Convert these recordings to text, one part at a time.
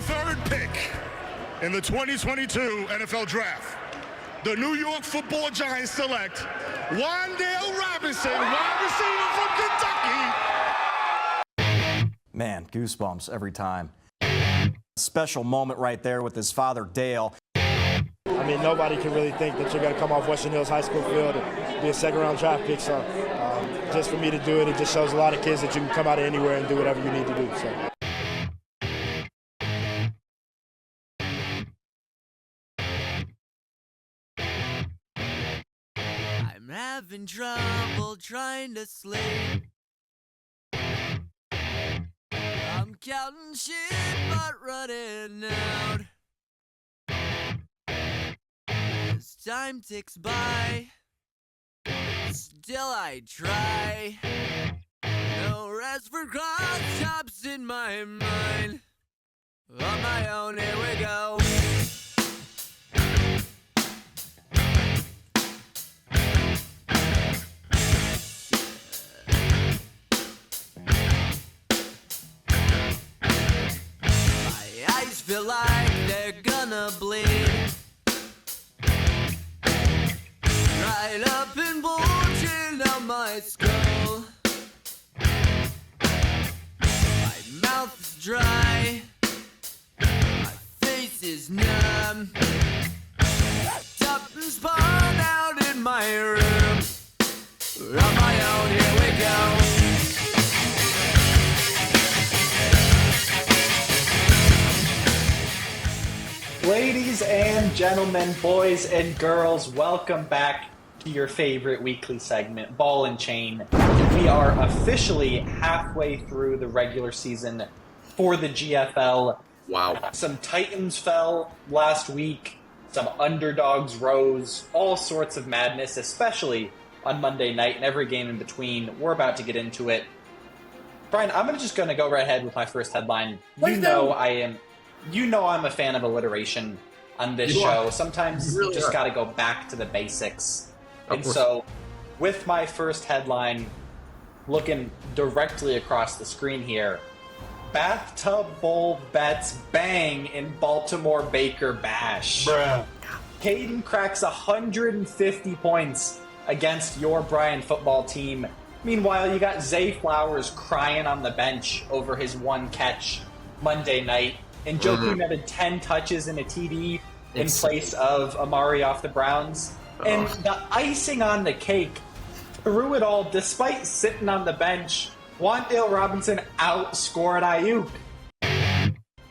23rd pick in the 2022 NFL Draft, the New York Football Giants select Wan'Dale Robinson, wide receiver from Kentucky. Man, goosebumps every time. Special moment right there with his father, Dale. I mean, nobody can really think that you're going to come off Western Hills High School field and be a second-round draft pick. So just for me to do it, it just shows a lot of kids that you can come out of anywhere and do whatever you need to do. So. I'm having trouble trying to sleep. I'm counting sheep but running out. As time ticks by, still I try. No rest for cross-tops in my mind. On my own, here we go. My eyes feel like they're gonna bleed. Right up and bulging down my skull. My mouth is dry. My face is numb. Wrapped up and spun out in my room. On my own, here we go. Ladies and gentlemen, boys and girls, welcome back to your favorite weekly segment, Ball and Chain. We are officially halfway through the regular season for the GFL. Wow. Some Titans fell last week, some underdogs rose, all sorts of madness, especially on Monday night and every game in between. We're about to get into it. Brian, I'm just going to go right ahead with my first headline. You know I'm a fan of alliteration on this show. Sometimes you just got to go back to the basics. And so, with my first headline, looking directly across the screen here, Bathtub Bowl bets bang in Baltimore Baker Bash. Bruh. Caden cracks 150 points against your Bryan football team. Meanwhile, you got Zay Flowers crying on the bench over his one catch Monday night. And Njoku netted 10 touches and a TD in place of Amari off the Browns. And the icing on the cake, through it all, despite sitting on the bench, Wan'Dale Robinson outscored Ayuk.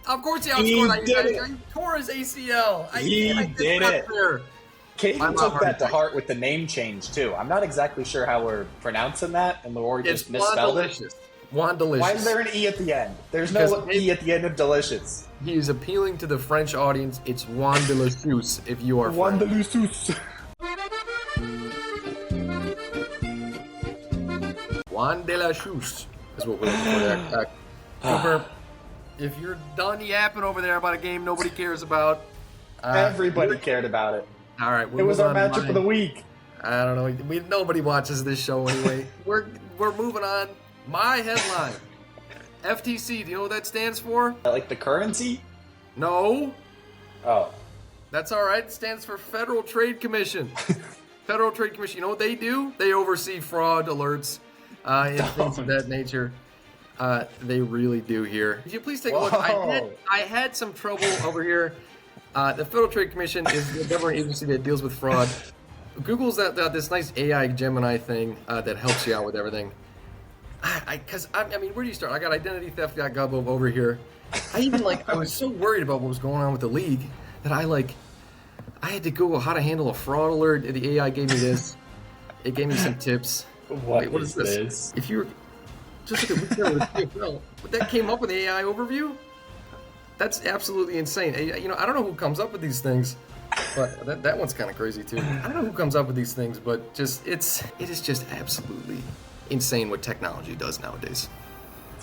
Of course he outscored Ayuk. He tore his ACL. He did it. Caden took that to hard. heart with the name change, too. I'm not exactly sure how we're pronouncing that, and Lori just misspelled it. Wandelicious. Why is there an E at the end? There's no E at the end of delicious. He is appealing to the French audience. It's Wandelicious if you are French. Wandelicious. Wandelicious is what we're looking for there. Cooper, if you're done yapping over there about a game nobody cares about. Everybody cared about it. All right. It was our matchup of the week. I don't know. Nobody watches this show anyway. We're moving on. My headline. FTC, do you know what that stands for? Like the currency? No. Oh. That's all right. It stands for Federal Trade Commission. Federal Trade Commission. You know what they do? They oversee fraud alerts and things of that nature. They really do here. Could you please take a look? I had some trouble over here. The Federal Trade Commission is the government agency that deals with fraud. Google's this nice AI Gemini thing that helps you out with everything. I mean, where do you start? I got identitytheft.gov over here. I was so worried about what was going on with the league that I had to Google how to handle a fraud alert. The AI gave me this. It gave me some tips. What is this? If you just look at what that came up with the AI overview. That's absolutely insane. You know, I don't know who comes up with these things, but that one's kind of crazy too. I don't know who comes up with these things, but it is just absolutely insane what technology does nowadays.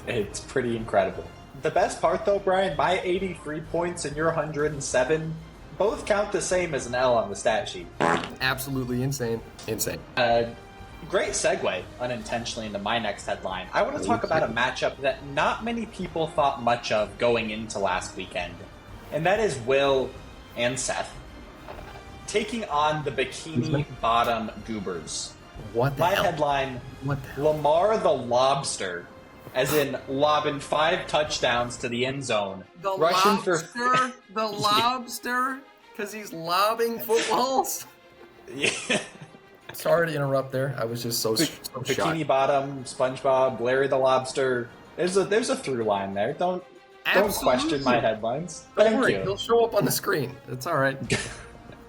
It's pretty incredible. The best part though, Brian, my 83 points and your 107 both count the same as an L on the stat sheet. Absolutely insane. great segue, unintentionally, into my next headline. I want to talk about a matchup that not many people thought much of going into last weekend, and that is Will and Seth taking on the Bikini Bottom Goobers. What the My hell? headline, What the hell? Lamar the Lobster, as in lobbing 5 touchdowns to the end zone. The rushing lobster? The lobster? Because he's lobbing footballs? Yeah. Sorry to interrupt there. I was just so Bikini shocked. Bottom, SpongeBob, Larry the Lobster. There's a through line there. Don't question my headlines. Don't Thank worry, you. he'll show up on the screen. It's all right.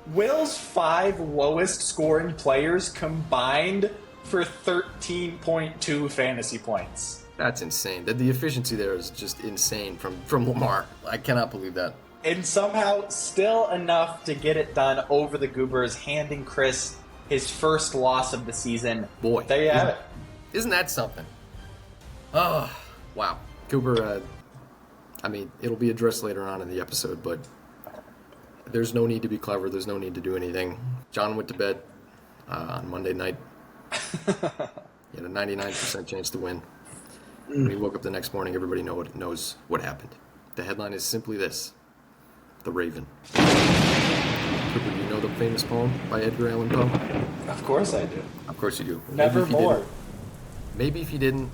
Will's 5 lowest scoring players combined for 13.2 fantasy points. That's insane. The efficiency there is just insane from Lamar. I cannot believe that. And somehow still enough to get it done over the Goobers, handing Chris his first loss of the season. Boy. There you have it. Isn't that something? Oh, wow. Cooper, I mean, it'll be addressed later on in the episode, but there's no need to be clever. There's no need to do anything. John went to bed on Monday night. He had a 99% chance to win. When he woke up the next morning, everybody knows what happened. The headline is simply this: The Raven. Cooper, do you know the famous poem by Edgar Allan Poe? Of course I do. Of course you do. Nevermore. Maybe if you didn't,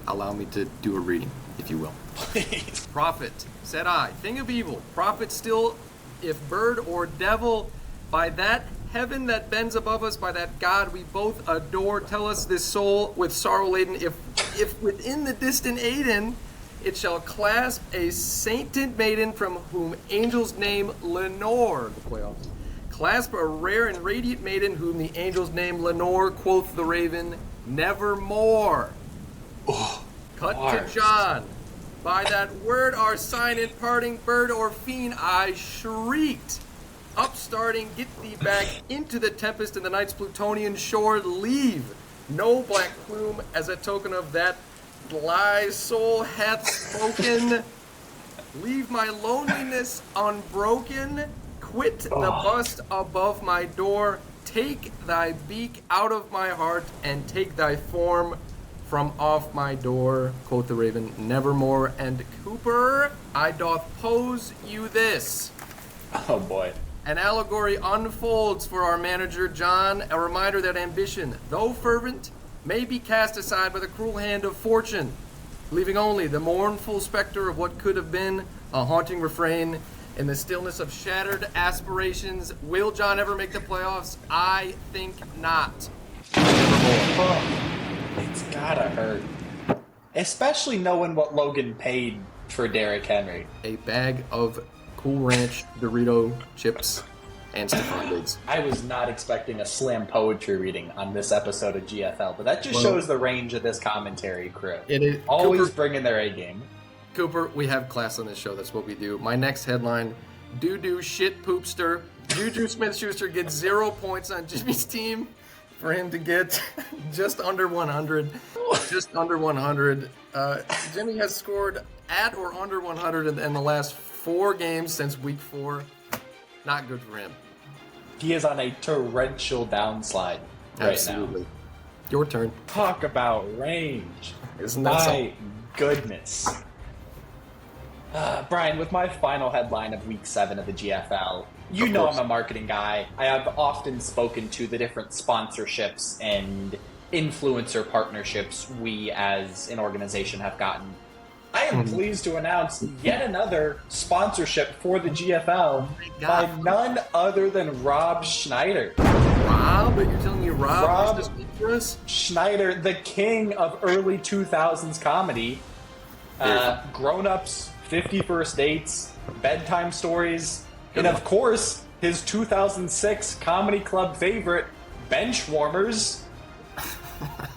allow me to do a reading, if you will. Please. Prophet, said I, thing of evil, prophet still, if bird or devil, by that heaven that bends above us, by that God we both adore, tell us this soul with sorrow laden, if within the distant Aden it shall clasp a sainted maiden from whom angels name Lenore, the playoffs. Clasp a rare and radiant maiden whom the angels name Lenore, quoth the raven, nevermore. Cut bars. to John. By that word our sign in parting, bird or fiend, I shrieked. Upstarting, get thee back into the tempest and the night's Plutonian shore. Leave no black plume as a token of that thy soul hath spoken. Leave my loneliness unbroken. Quit the bust above my door. Take thy beak out of my heart and take thy form from off my door, quoth the raven, nevermore. And Cooper, I doth pose you this. Oh boy. An allegory unfolds for our manager John, a reminder that ambition, though fervent, may be cast aside by the cruel hand of fortune, leaving only the mournful specter of what could have been, a haunting refrain. In the stillness of shattered aspirations, will John ever make the playoffs? I think not. It's gotta hurt. Especially knowing what Logan paid for Derrick Henry. A bag of Cool Ranch Dorito chips and Stephon Diggs. I was not expecting a slam poetry reading on this episode of GFL, but that just shows the range of this commentary crew. It is Always Cooper, bringing their A game. Cooper, we have class on this show. That's what we do. My next headline, doo-doo shit poopster. Juju Smith-Schuster gets 0 points on Jimmy's team for him to get just under 100. Just under 100. Jimmy has scored at or under 100 in the last 4 games since week 4. Not good for him. He is on a torrential downslide right Absolutely. now. Your turn. Talk about range. Isn't that My something? goodness. Brian, with my final headline of Week 7 of the GFL, you Of know course. I'm a marketing guy. I have often spoken to the different sponsorships and influencer partnerships we as an organization have gotten. I am pleased to announce yet another sponsorship for the GFL by God. none other than Rob Schneider. Rob? You're telling me Rob Rob- wants to speak for us? Schneider, the king of early 2000s comedy. Grown-ups, 51st dates, bedtime stories, and of course, his 2006 comedy club favorite, Benchwarmers.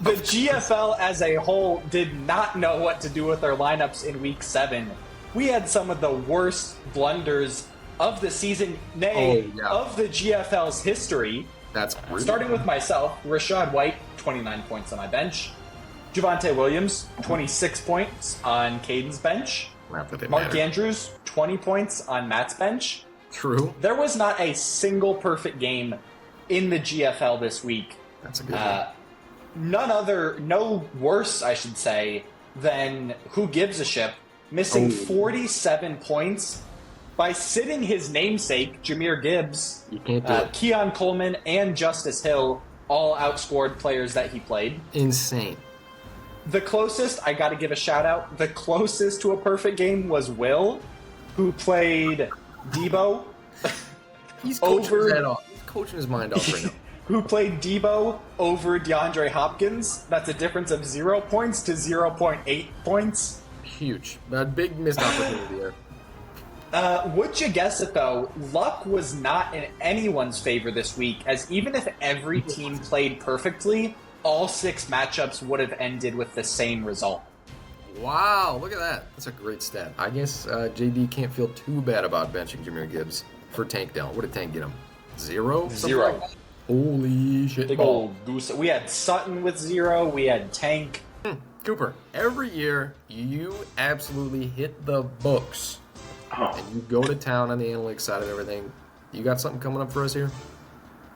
The GFL as a whole did not know what to do with their lineups in Week 7. We had some of the worst blunders of the season, nay, Oh, yeah. of the GFL's history. That's brutal. Starting with myself, Rashad White, 29 points on my bench. Javonte Williams, 26 points on Caden's bench. Not that it Mark matters. Andrews, 20 points on Matt's bench. True. There was not a single perfect game in the GFL this week. That's a good one. no worse, I should say, than Who Gives a Ship, missing 47 points by sitting his namesake, Jahmyr Gibbs, You can't do it. Keon Coleman, and Justice Hill all outscored players that he played. Insane. The closest, I got to give a shout out, the closest to a perfect game was Will, who played Debo, He's coaching Over- his head off. He's coaching his mind off right now. who played Debo over DeAndre Hopkins. That's a difference of 0 points to 0.8 points. Huge. A big missed opportunity there. Would you guess it though? Luck was not in anyone's favor this week, as even if every team played perfectly, all 6 matchups would have ended with the same result. Wow, look at that. That's a great stat. I guess JD can't feel too bad about benching Jahmyr Gibbs for Tank Dell. What did Tank get him? 0? Something 0. like that? Holy shit. Big old goose. We had Sutton with 0. We had Tank. Cooper, every year you absolutely hit the books. And you go to town on the analytics side of everything. You got something coming up for us here?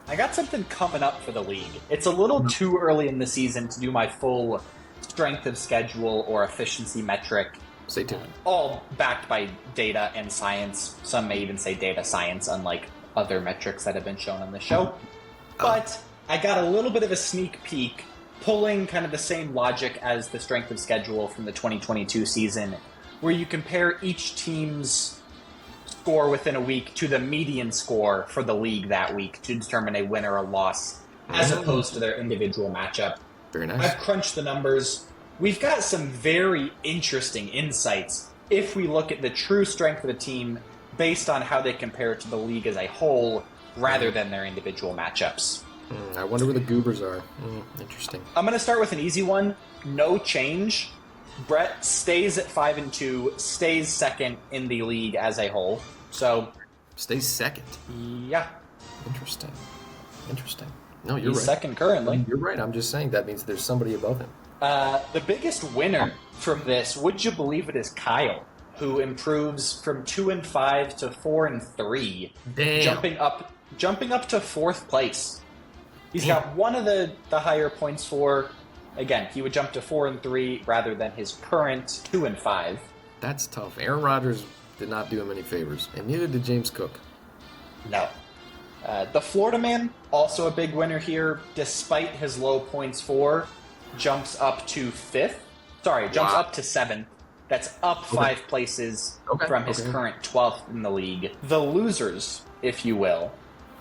I got something coming up for the league. It's a little too early in the season to do my full strength of schedule or efficiency metric, Stay tuned. all backed by data and science. Some may even say data science, unlike other metrics that have been shown on the show. But I got a little bit of a sneak peek, pulling kind of the same logic as the strength of schedule from the 2022 season, where you compare each team's score within a week to the median score for the league that week to determine a win or a loss, as opposed to their individual matchup. Very nice. I've crunched the numbers. We've got some very interesting insights if we look at the true strength of the team based on how they compare to the league as a whole rather than their individual matchups. I wonder where the goobers are. Interesting. I'm going to start with an easy one. No change. Brett stays at 5-2, stays second in the league as a whole. So, Stay second. yeah, Interesting. No, you're he's right. second currently. You're right. I'm just saying that means there's somebody above him. The biggest winner from this, would you believe it, is Kyle, who improves from 2-5 to 4-3, Damn. jumping up to 4th place. He's got one of the higher points for. Again, he would jump to 4-3 rather than his current 2-5. That's tough. Aaron Rodgers did not do him any favors, and neither did James Cook. No. The Florida man, also a big winner here, despite his low points for, jumps up to 5th. Sorry, jumps up to 7th. That's up 5 places from his current 12th in the league. The losers, if you will,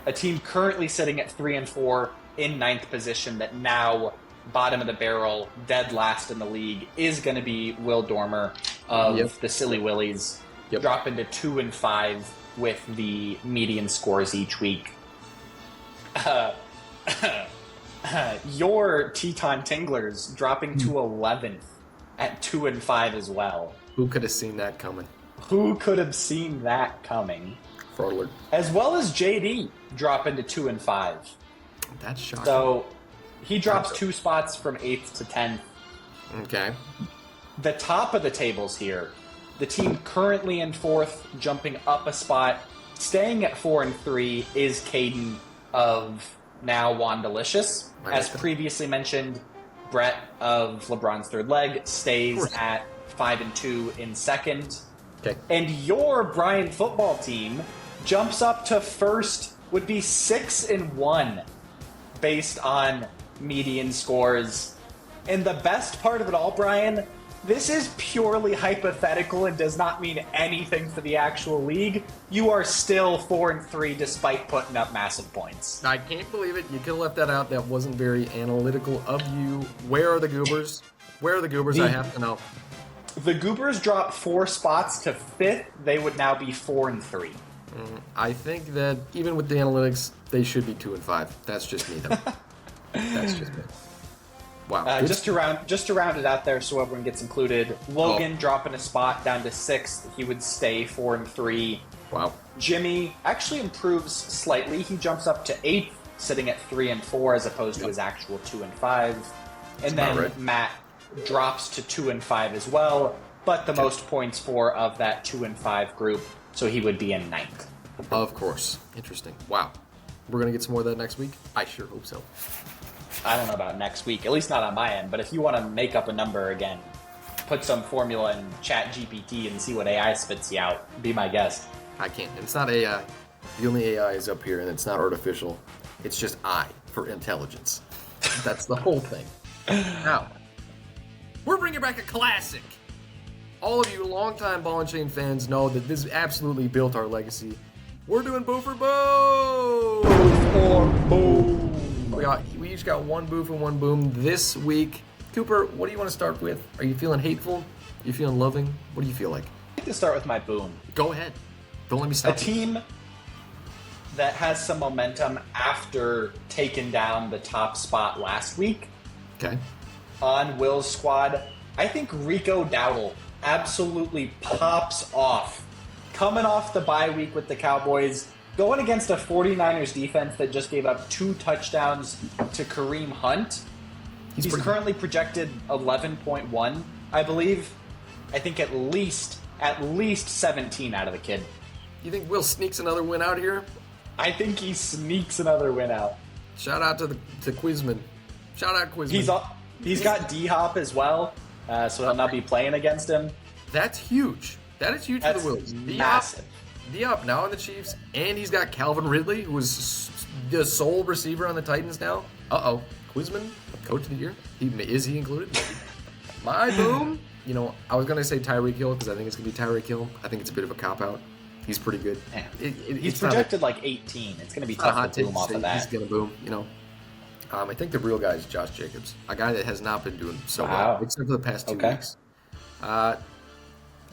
a team currently sitting at 3-4 in 9th position that now, bottom of the barrel, dead last in the league, is going to be Will Dormer of the Silly Willies, dropping to 2-5 with the median scores each week. Your Teton Tinglers dropping to 11th at 2-5 as well. Who could have seen that coming? Who could have seen that coming? Fraud alert. As well as JD dropping to 2-5. That's shocking. So he drops 2 spots from 8th to 10th. Okay. The top of the tables here, the team currently in 4th, jumping up a spot, staying at 4-3 is Caden of now Wandelicious. As previously mentioned, Brett of LeBron's Third Leg stays at 5-2 in 2nd. Okay. And your Brian football team jumps up to 1st, would be 6-1 based on median scores. And the best part of it all, Brian, this is purely hypothetical and does not mean anything for the actual league. You are still 4-3 despite putting up massive points. I can't believe it. You could have left that out. That wasn't very analytical of you. Where are the goobers? Where are the goobers? I have to know. The Goobers dropped 4 spots to 5th. They would now be 4-3. I think that even with the analytics, they should be 2-5. That's just me, though. That's just me. Wow. Just to round it out there, so everyone gets included. Logan dropping a spot down to 6th. He would stay 4-3. Wow. Jimmy actually improves slightly. He jumps up to 8th, sitting at 3-4 as opposed to his actual 2-5. And then right. Matt drops to 2-5 as well, but the most points for of that 2-5 group, so he would be in 9th. Of course. Interesting. Wow. We're going to get some more of that next week? I sure hope so. I don't know about next week, at least not on my end, but if you want to make up a number again, put some formula in Chat GPT and see what AI spits you out, be my guest. I can't. It's not AI. The only AI is up here, and it's not artificial. It's just I for intelligence. That's the whole thing. Now, we're bringing back a classic. All of you longtime Ball and Chain fans know that this absolutely built our legacy. We're doing Boo for Boo! We each got one boo for one boom this week. Cooper, what do you want to start with? Are you feeling hateful? Are you feeling loving? What do you feel like? I'd like to start with my boom. Go ahead. Don't let me stop A team that has some momentum after taking down the top spot last week Okay. on Will's squad. I think Rico Dowdle absolutely pops off. Coming off the bye week with the Cowboys, going against a 49ers defense that just gave up 2 touchdowns to Kareem Hunt. He's currently projected 11.1, I believe. I think at least 17 out of the kid. You think Will sneaks another win out here? I think he sneaks another win out. Shout out to Quizman. Shout out Quizman. He's got D-Hop as well, so he'll not be playing against him. That's huge. That is huge That's for the Wills. massive. D-Hop now on the Chiefs, and he's got Calvin Ridley, who is the sole receiver on the Titans now. Uh-oh. Quizman, Coach of the Year? Is he included? My boom? You know, I was going to say Tyreek Hill because I think it's going to be Tyreek Hill. I think it's a bit of a cop-out. He's pretty good. Yeah. it's He's projected like 18. It's going to be tough to boom off of that. He's going to boom, you know. I think the real guy is Josh Jacobs, a guy that has not been doing so Wow. well, except for the past 2 weeks.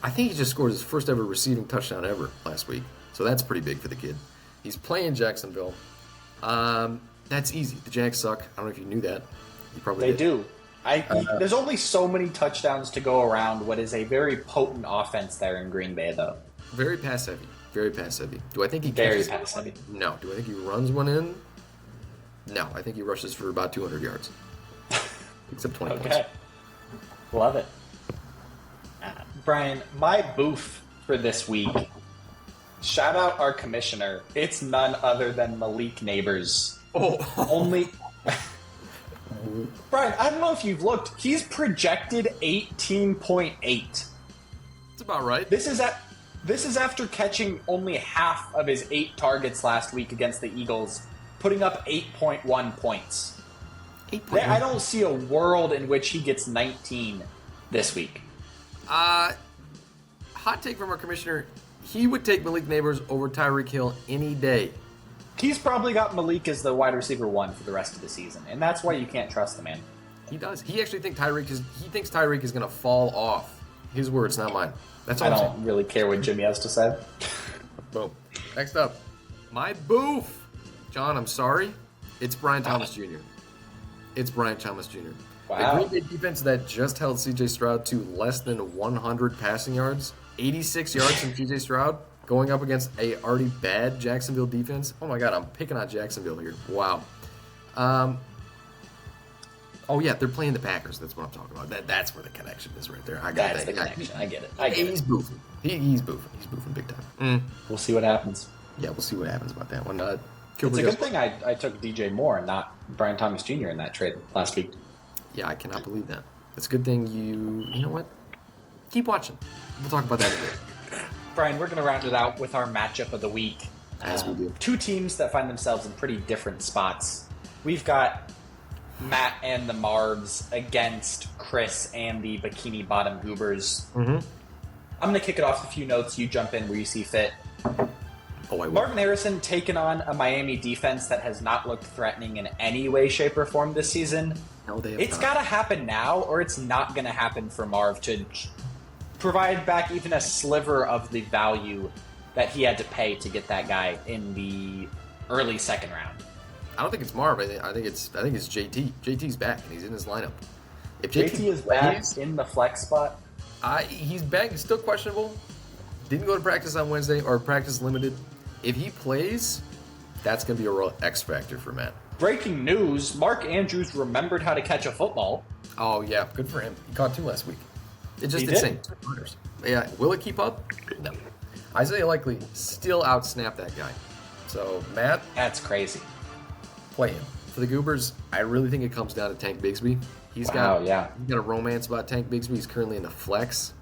I think he just scored his first ever receiving touchdown ever last week. So that's pretty big for the kid. He's playing Jacksonville. That's easy. The Jags suck. I don't know if you knew that. You probably They do. There's only so many touchdowns to go around what is a very potent offense there in Green Bay, though. Very pass heavy. Very pass heavy. Do I think he Very catches pass heavy. No. Do I think he runs one in? No. I think he rushes for about 200 yards. Except 20 points. Okay. Love it. Brian, my boof for this week. Shout out our commissioner. It's none other than Malik Neighbors. Oh. Only. Brian, I don't know if you've looked. He's projected 18.8. That's about right. This is after catching only half of his 8 targets last week against the Eagles, putting up 8.1 points. 8.1. I don't see a world in which he gets 19 this week. Hot take from our commissioner. He would take Malik Neighbors over Tyreek Hill any day. He's probably got Malik as the wide receiver 1 for the rest of the season, and that's why you can't trust the man. He does. He actually thinks Tyreek is going to fall off. His words, not mine. That's all I I'm don't really care what Jimmy has to say. Boom. Next up, my boof. John, I'm sorry. It's Brian Thomas Jr. It's Brian Thomas Jr. Wow. The Green Bay defense that just held C.J. Stroud to less than 100 passing yards, 86 yards from C.J. Stroud, going up against a already bad Jacksonville defense. Oh my God, I'm picking on Jacksonville here. Wow. Oh yeah, they're playing the Packers. That's what I'm talking about. That's where the connection is right there. I got That's that. the connection. I get it. He's boofing. He's boofing. He's boofing big time. We'll see what happens. Yeah, we'll see what happens about that one. It's a good thing I took DJ Moore and not Brian Thomas Jr. in that trade last week. Yeah, I cannot believe that. It's a good thing you know what? Keep watching. We'll talk about that in a bit. Brian, we're going to round it out with our matchup of the week. As we do. 2 teams that find themselves in pretty different spots. We've got Matt and the Marvs against Chris and the Bikini Bottom Goobers. Mm-hmm. I'm going to kick it off with a few notes. You jump in where you see fit. Oh, I will. Marvin Harrison taking on a Miami defense that has not looked threatening in any way, shape, or form this season. No, they have It's not. got to happen now, or it's not going to happen for Marv to provide back even a sliver of the value that he had to pay to get that guy in the early second round. I don't think it's Marv. I think it's JT. JT's back and he's in his lineup. If JT is back plays, in the flex spot. he's back. He's still questionable. Didn't go to practice on Wednesday or practice limited. If he plays, that's going to be a real X factor for Matt. Breaking news, Mark Andrews remembered how to catch a football. Oh, yeah. Good for him. He caught 2 last week. It's just He insane. did? Yeah. Will it keep up? No. Isaiah Likely still outsnapped that guy. So, Matt, That's crazy. play him. For the Goobers, I really think it comes down to Tank Bigsby. He's Wow, got yeah. he's got a romance about Tank Bigsby. He's currently in the flex.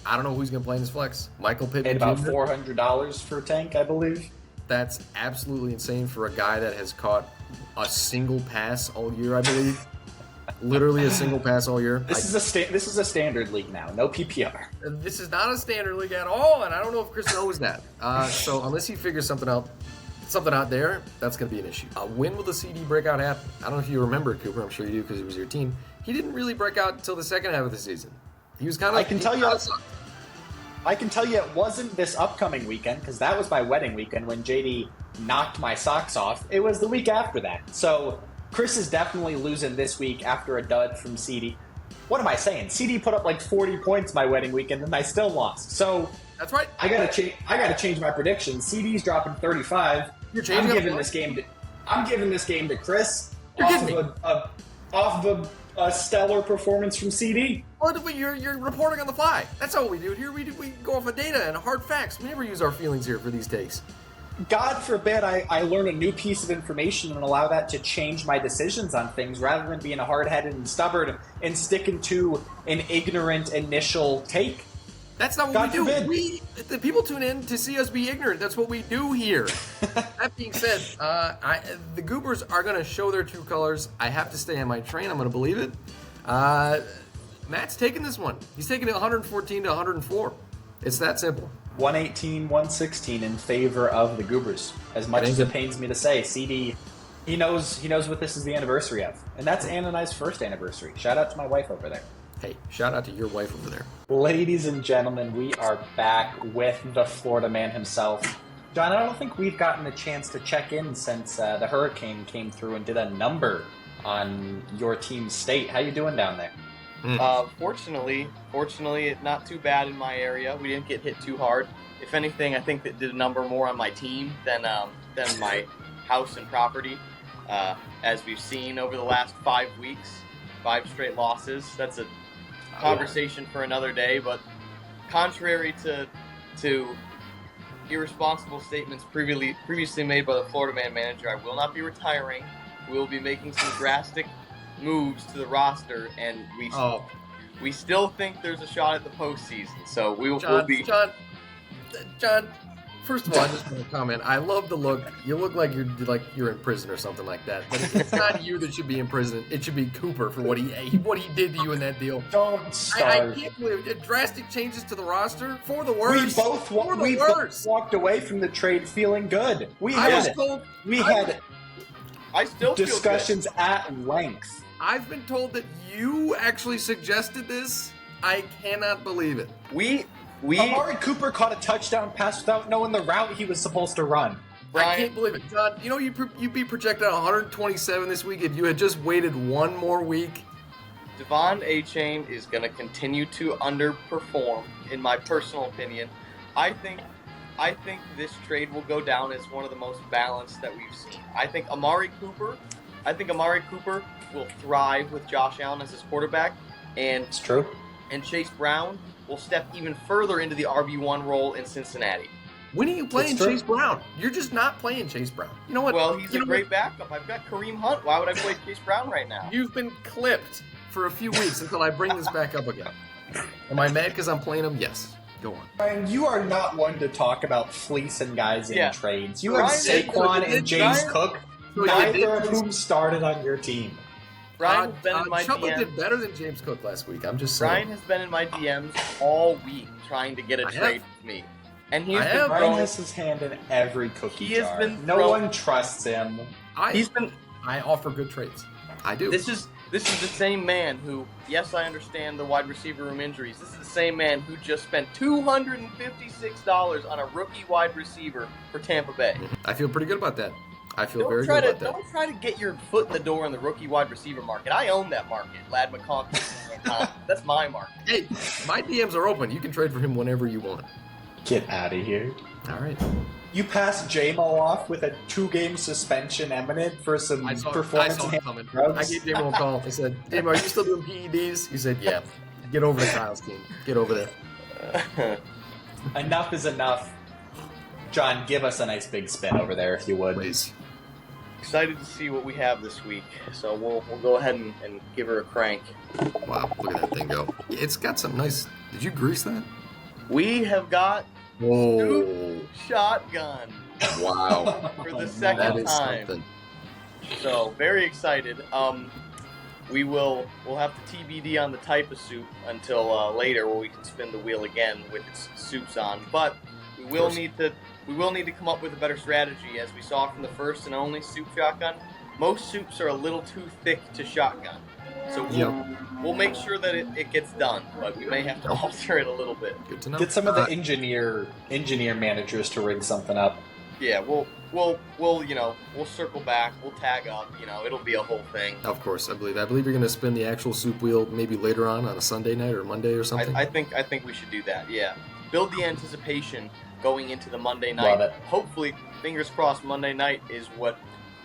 I don't know who's going to play in his flex. Michael Pittman Paid about Jr.? $400 for Tank, I believe. That's absolutely insane for a guy that has caught a single pass all year, I believe. Literally a single pass all year. This is a standard league now, no PPR. This is not a standard league at all, and I don't know if Chris knows that. So unless he figures something out there, that's going to be an issue. When will the CD breakout happen? I don't know if you remember, Cooper. I'm sure you do because it was your team. He didn't really break out until the second half of the season. He was kind of. I can tell you it wasn't this upcoming weekend because that was my wedding weekend when JD knocked my socks off. It was the week after that. So Chris is definitely losing this week after a dud from CD. What am I saying? CD put up like 40 points my wedding weekend and I still lost. So That's right. I gotta change my prediction. CD's dropping 35. You're changing I'm up giving this game to Chris You're off kidding of a stellar performance from CD. Well, you're reporting on the fly. That's all we do here. We go off of data and hard facts. We never use our feelings here for these takes. God forbid I learn a new piece of information and allow that to change my decisions on things rather than being hard-headed and stubborn and sticking to an ignorant initial take. That's not what God we do. forbid. The people tune in to see us be ignorant. That's what we do here. That being said, the Goobers are going to show their true colors. I have to stay on my train. I'm going to believe it. Matt's taking this one. He's taking it 114 to 104. It's that simple. 118, 116 in favor of the Goobers. As much as it pains me to say, CD, he knows what this is the anniversary of. And that's Ann and I's first anniversary. Shout out to my wife over there. Hey, shout out to your wife over there. Ladies and gentlemen, we are back with the Florida man himself. John, I don't think we've gotten a chance to check in since the hurricane came through and did a number on your team's state. How you doing down there? Fortunately, not too bad in my area. We didn't get hit too hard. If anything, I think that did a number more on my team than my house and property. As we've seen over the last 5 weeks, 5 straight losses. That's a conversation for another day. But contrary to irresponsible statements previously made by the Florida Man manager, I will not be retiring. We will be making some drastic moves to the roster, and we still think there's a shot at the postseason. So we'll be. John. First of all, I just want to comment. I love the look. You look like you're in prison or something like that. But it's not you that should be in prison. It should be Cooper for what he did to you in that deal. Don't start. I can't believe it. Drastic changes to the roster for the worst. We both walked away from the trade feeling good. We had discussions at length. I've been told that you actually suggested this. I cannot believe it. Amari Cooper caught a touchdown pass without knowing the route he was supposed to run. Brian, I can't believe it. John, you know you'd be projected at 127 this week if you had just waited one more week. Devon Achane is going to continue to underperform, in my personal opinion. I think this trade will go down as one of the most balanced that we've seen. I think Amari Cooper will thrive with Josh Allen as his quarterback, and it's true. And Chase Brown will step even further into the RB1 role in Cincinnati. When are you playing Chase Brown? You're just not playing Chase Brown. You know what? Well, he's a great backup. I've got Kareem Hunt. Why would I play Chase Brown right now? You've been clipped for a few weeks until I bring this back up again. Am I mad because I'm playing him? Yes. Go on. Brian, you are not one to talk about fleecing guys in trades. You have Brian, Saquon and James Cook, neither of whom started on your team. Brian has been in my Chuba DMs. did better than James Cook last week. I'm just saying. Brian has been in my DMs all week trying to get a trade with me. And he's been Brian has his hand in every cookie jar. No one trusts him. I offer good trades. I do. This is the same man who, yes, I understand the wide receiver room injuries. This is the same man who just spent $256 on a rookie wide receiver for Tampa Bay. I feel pretty good about that. I feel very good about that. Don't try to get your foot in the door in the rookie wide receiver market. I own that market. Ladd McConkey. That's my market. Hey, my DMs are open. You can trade for him whenever you want. Get out of here. All right. You passed J-Mo off with a 2-game suspension imminent for some performance enhancing drugs. I gave J-Mo a call. I said, J-Mo, are you still doing PEDs? He said, yeah. Get over to Kyle's team. Get over there. Enough is enough. John, give us a nice big spin over there if you would. Please. excited to see what we have this week. So we'll go ahead and give her a crank. Wow, look at that thing go. It's got some nice. Did you grease that? We have got Whoa! shotgun Wow, for the that second is time. something. So very excited. We'll have to TBD on the type of soup until later, where we can spin the wheel again with its soups on. But we will need to come up with a better strategy, as we saw from the first and only soup shotgun. Most soups are a little too thick to shotgun, so we'll make sure that it gets done. But we may have to alter it a little bit. Good to know. Get some of the engineer managers to rig something up. Yeah, we'll circle back. We'll tag up. It'll be a whole thing. Of course, I believe you're going to spin the actual soup wheel maybe later on a Sunday night or Monday or something. I think we should do that. Yeah, build the anticipation going into the Monday night. Love it. Hopefully, fingers crossed, Monday night is what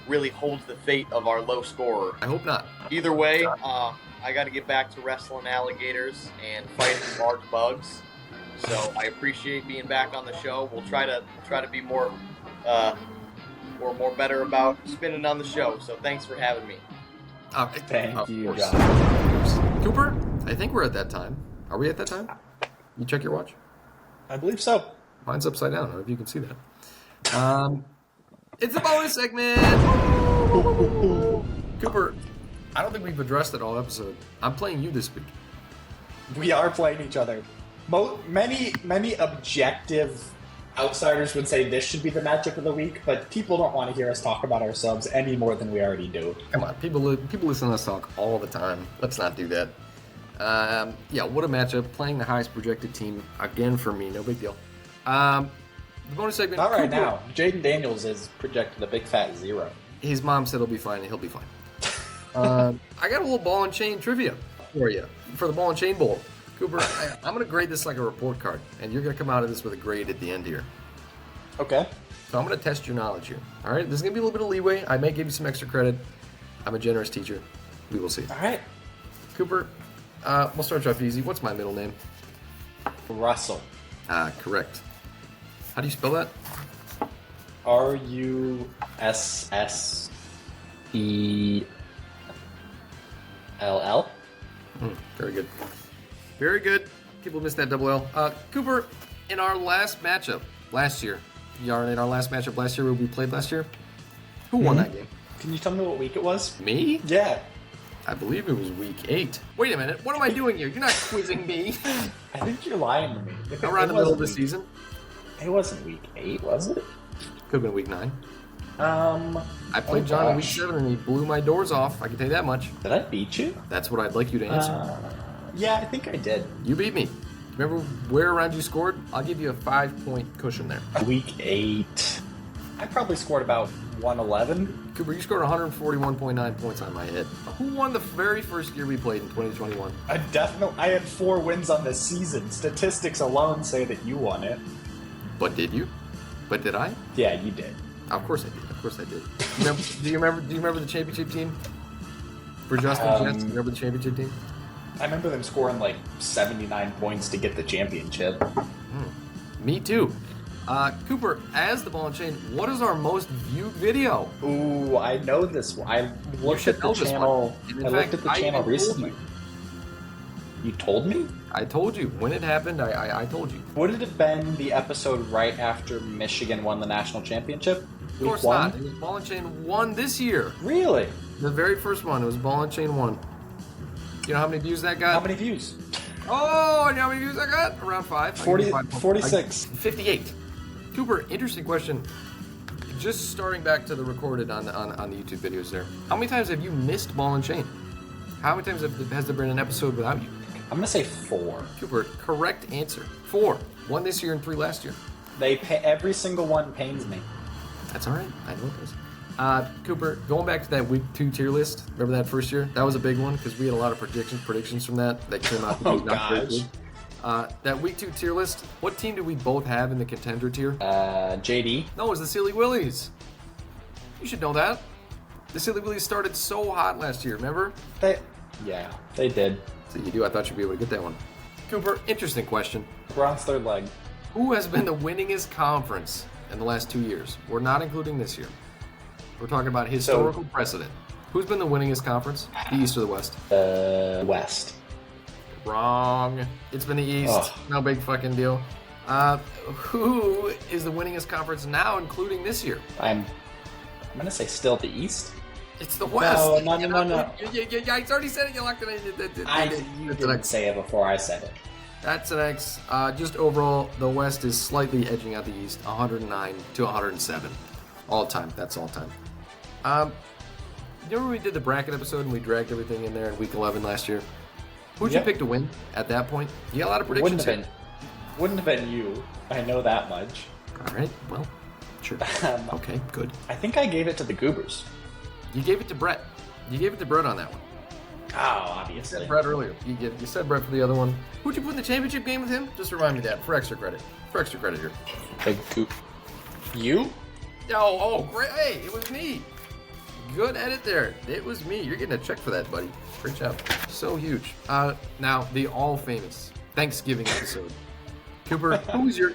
really holds the fate of our low scorer. I hope not. Either way, I got to get back to wrestling alligators and fighting large bugs. So I appreciate being back on the show. We'll try to be more better about spinning on the show. So thanks for having me. Thank you, course. Josh. Of course. Cooper, I think we're at that time. Are we at that time? You check your watch. I believe so. Mine's upside down. I don't know if you can see that. It's a bonus segment. Cooper, I don't think we've addressed it all episode. I'm playing you this week. We are playing each other. Many objective outsiders would say this should be the matchup of the week, but people don't want to hear us talk about ourselves any more than we already do. Come on, people listen to us talk all the time. Let's not do that. What a matchup. Playing the highest projected team again for me. No big deal. The bonus segment. Not right Cooper, now. Jaden Daniels is projected a big fat 0. His mom said he'll be fine, and he'll be fine. I got a little ball and chain trivia for you for the ball and chain bowl. Cooper, I'm going to grade this like a report card, and you're going to come out of this with a grade at the end here. Okay. So I'm going to test your knowledge here. All right? There's going to be a little bit of leeway. I may give you some extra credit. I'm a generous teacher. We will see. All right. Cooper, we'll start you off easy. What's my middle name? Russell. Correct. How do you spell that? Russell. Very good. Very good. People missed that double L. Cooper, in our last matchup last year, where we played last year, who won that game? Can you tell me what week it was? Me? Yeah. I believe it was week 8. Wait a minute. What am I doing here? You're not quizzing me. I think you're lying to me. Around the middle of the season? It wasn't week 8, was it? Could have been week 9. I played oh John in week gosh. 7 and he blew my doors off. I can tell you that much. Did I beat you? That's what I'd like you to answer. Yeah, I think I did. You beat me. Remember where around you scored? I'll give you a 5-point cushion there. Week 8. I probably scored about 111. Cooper, you scored 141.9 points on my head. Who won the very first year we played in 2021? I had 4 wins on this season. Statistics alone say that you won it. But did you? But did I? Yeah, you did. Of course I did. Of course I did. Do you remember the championship team? For Justin Jets? Do you remember the championship team? I remember them scoring like 79 points to get the championship. Me too. Cooper, as the ball and chain, what is our most viewed video? Ooh, I know this one. I looked should at know the this channel. one. And in I looked fact, at the I channel even told recently. you. You told me? I told you. When it happened, I told you. Would it have been the episode right after Michigan won the national championship? Of course not. It was Ball and Chain 1 this year. Really? The very first one. It was Ball and Chain 1. You know how many views that got? How many views? Oh, and you know how many views I got? Around 5. 46. 58. Cooper, interesting question. Just starting back to the recorded on the YouTube videos there. How many times have you missed Ball and Chain? How many times has there been an episode without you? I'm going to say 4. Cooper, correct answer. 4. 1 this year and 3 last year. Every single one pains me. That's all right. I know it does. Cooper, going back to that week 2 tier list, remember that first year? That was a big one because we had a lot of predictions from that came out to be not very good. That week 2 tier list, what team did we both have in the contender tier? JD. No, it was the Silly Willies. You should know that. The Silly Willies started so hot last year, remember? They did. So you do. I thought you'd be able to get that one. Cooper, interesting question. We're on 3rd leg. Who has been the winningest conference in the last 2 years? We're not including this year. We're talking about historical precedent. Who's been the winningest conference? The East or the West? West. Wrong. It's been the East. Ugh. No big fucking deal. Who is the winningest conference now, including this year? I'm gonna say still the East. It's the West. No. Yeah, he's already said it. You locked it in. You didn't say it before I said it. That's an X. Just overall, the West is slightly edging out the East, 109 to 107. All time. That's all time. You remember we did the bracket episode and we dragged everything in there in week 11 last year? Who'd you pick to win at that point? You got a lot of predictions. Wouldn't have been you. I know that much. All right. Well, sure. Okay, good. I think I gave it to the Goobers. You gave it to Brett. You gave it to Brett on that one. Oh, obviously. You said Brett earlier. You said Brett for the other one. Who'd you put in the championship game with him? Just remind me that for extra credit. For extra credit here. Big Goop. You? Oh, great. Hey, it was me. Good edit there. It was me. You're getting a check for that, buddy. Great job. So huge. Now the all famous Thanksgiving episode. Cooper, who was your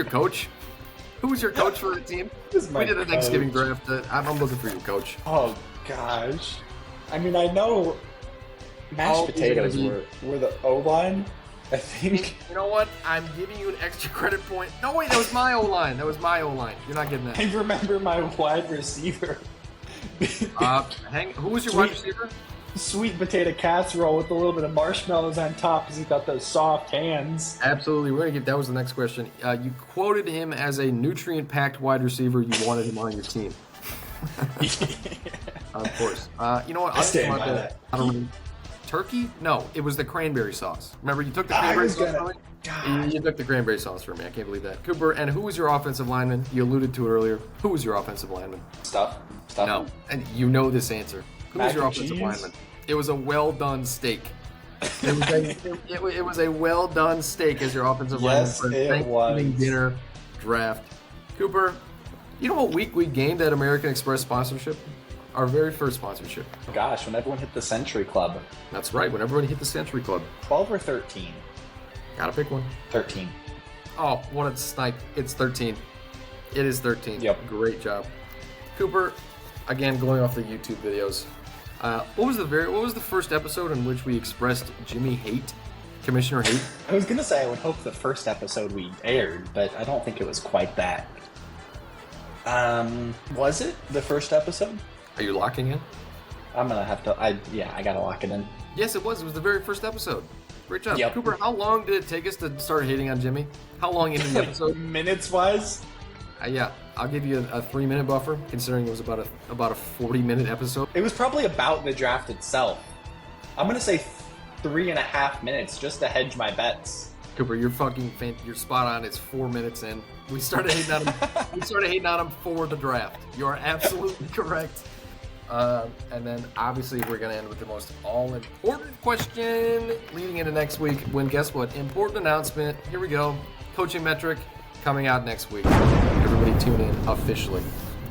coach? Who was your coach for the team? We did a Thanksgiving draft. I'm looking for your coach. Oh gosh. I mean, I know mashed potatoes were the O-line. I think. You know what? I'm giving you an extra credit point. No, wait, that was my O-line. You're not getting that. I remember my wide receiver. Who was your wide receiver? Sweet potato casserole with a little bit of marshmallows on top because he's got those soft hands. Absolutely. We're going to get that was the next question. You quoted him as a nutrient-packed wide receiver. You wanted him on your team. Of course. You know what? I stand by that. I don't know. Turkey? No, it was the cranberry sauce. Remember, you took the cranberry sauce from me? You took the cranberry sauce from me. I can't believe that. Cooper, and who was your offensive lineman? You alluded to it earlier. Who was your offensive lineman? Stuff. No, and you know this answer. Who was your offensive cheese? lineman? It was a well-done steak. It was a well-done steak as your offensive lineman for Thanksgiving dinner draft. Cooper, you know what week we gained that American Express sponsorship? Our very first sponsorship. Gosh, when everyone hit the Century Club. That's right, when everybody hit the Century Club. 12 or 13? Gotta pick one. 13. Oh, what a snipe. It's 13. It is 13. Yep. Great job. Cooper, again, going off the YouTube videos. What was the first episode in which we expressed Jimmy hate? Commissioner hate? I was going to say I would hope the first episode we aired, but I don't think it was quite that. Was it the first episode? Are you locking in? I'm going to have to, I got to lock it in. Yes, it was. It was the very first episode. Great job. Yep. Cooper, how long did it take us to start hating on Jimmy? How long into the episode? Minutes-wise? Yeah, I'll give you a 3-minute buffer, considering it was about a 40-minute episode. It was probably about the draft itself. I'm going to say 3.5 minutes just to hedge my bets. Cooper, you're spot on. It's 4 minutes in. We started hating on him. For the draft. You are absolutely correct. And then obviously we're going to end with the most all-important question leading into next week. When guess what? Important announcement. Here we go. Coaching metric coming out next week. Everybody tune in officially.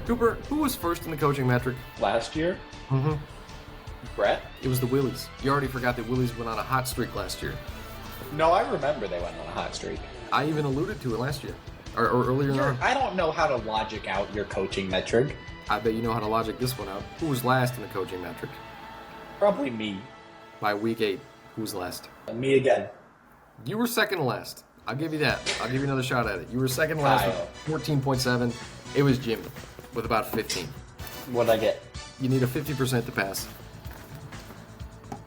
Cooper, who was first in the coaching metric? Last year? Mm-hmm. Brett? It was the Willies. You already forgot that Willies went on a hot streak last year. No, I remember they went on a hot streak. I even alluded to it last year. Or earlier on. I don't know how to logic out your coaching metric. I bet you know how to logic this one out. Who was last in the coaching metric? Probably me. By week 8, who was last? Me again. You were second to last. I'll give you that. I'll give you another shot at it. You were second to last with 14.7. It was Jimmy with about 15. What'd I get? You need a 50% to pass.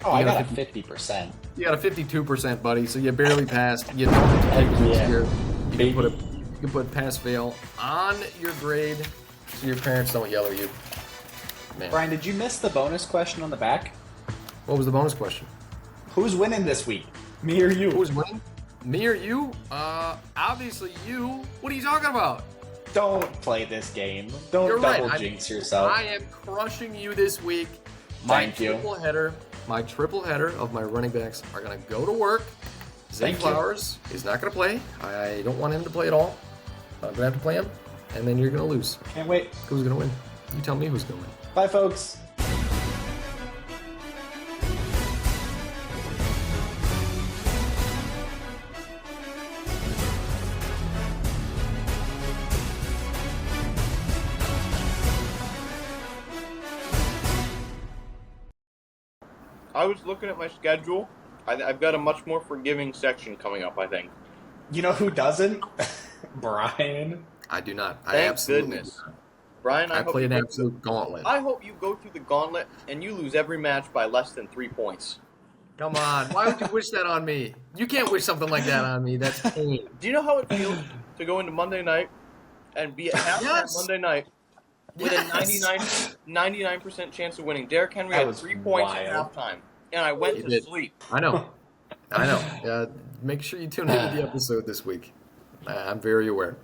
Oh, I got a 50%. You got a 52%, buddy, so you barely passed. You don't have to take it this year. You can put pass-fail on your grade so your parents don't yell at you. Man. Brian, did you miss the bonus question on the back? What was the bonus question? Who's winning this week? Me or you? Who's winning? Me or you? Obviously you. What are you talking about? Don't play this game. Don't double jinx yourself. I am crushing you this week. Thank you. My triple header of my running backs are going to go to work. Zay Flowers is not going to play. I don't want him to play at all. I'm going to have to play him, and then you're going to lose. Can't wait. Who's going to win? You tell me who's going to win. Bye, folks. I was looking at my schedule. I've got a much more forgiving section coming up, I think. You know who doesn't? Brian. I do not. I Thank absolutely goodness. do not. Brian, I hope play you an go absolute gauntlet. I hope you go through the gauntlet and you lose every match by less than 3 points. Come on. Why would you wish that on me? You can't wish something like that on me. That's pain. Do you know how it feels to go into Monday night and be at halftime Yes. Monday night with Yes. a 99% chance of winning? Derrick Henry That had was 3 points at wild. halftime, and I went He to did. sleep. I know. Make sure you tune into the episode this week. I'm very aware.